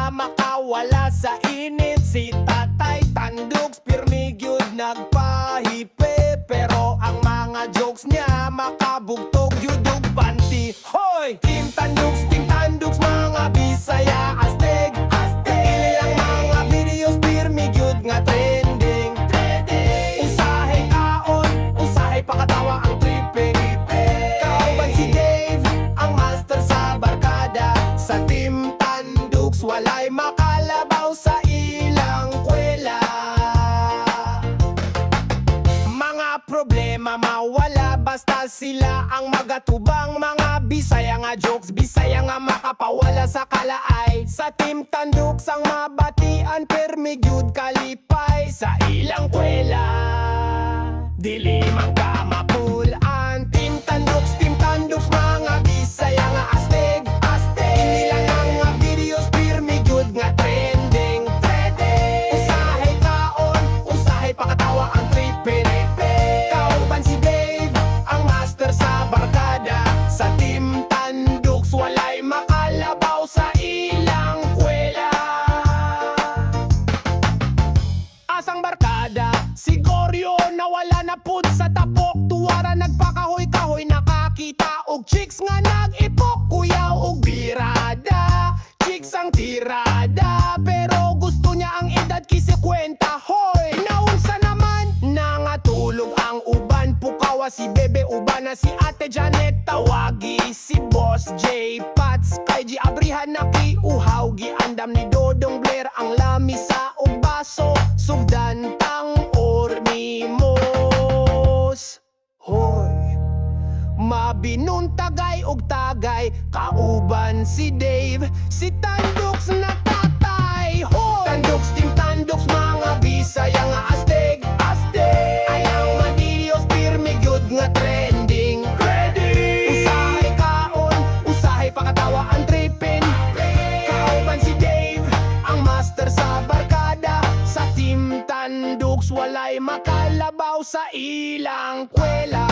nga makawala sa init. Si Tatay Tandugs pirmi gyud nagpahipe, pero ang mga jokes niya makabugtog gyud og panty. Hoy! Team Tandugs, mga Bisaya astig. Ilang mga videos pirmi gyud nga trending. Usahay kaon, usahay pakatawa ang tripping. Kauban si Dave, ang master sa barkada. Sa Team Tandugs walay makalabaw sa ilang kwela. Mga problema mawala basta sila ang magatubang. Mga Bisaya nga jokes, Bisaya nga makapawala sa kalaay. Sa Team Tandugs ang mabatian permi gyud kalipay. Sa ilang kwela dili man ka mapulaan. Team Tandugs, mga Bisaya nga astig. Inilang ang mga videos pirmi gyud nga trending. Usahay kaon, usahay pakatawa ang trippin. Kauban si Dave, ang master sa barkada. Sa Team Tandugs walay makalabaw sa ilang kwela. Asang barkada, si Goryo nawala na pud sa tapok. Tuwara nagpakahoy-kahoy, nakakita og chicks nga nag-ipok. Kuyaw og birada, chicks ang tirada, pero gusto niya ang edad kisi kwenta. Hoy, naunsa naman nangatulog ang uban. Pukawa si Bebe Ubana, si Ate Janet tawagi. Si Boss J Pats kay G Abrihan nakiuhaw. Giandam ni Dodong Blair ang lamisa og baso. Sugdan tang ormimos. Hoy, mabinuntagay og tagay. Kauban si Dave, si Tandugs na tatay. Hoy, Team Tandugs, mga Bisaya nga astig. Ayang videos pirmi gyud nga trending. Usahay kaon, usahay pakatawa ang trippin. Kauban si Dave, ang master sa barkada. Sa Team Tandugs walay makalabaw sa ilang kwela.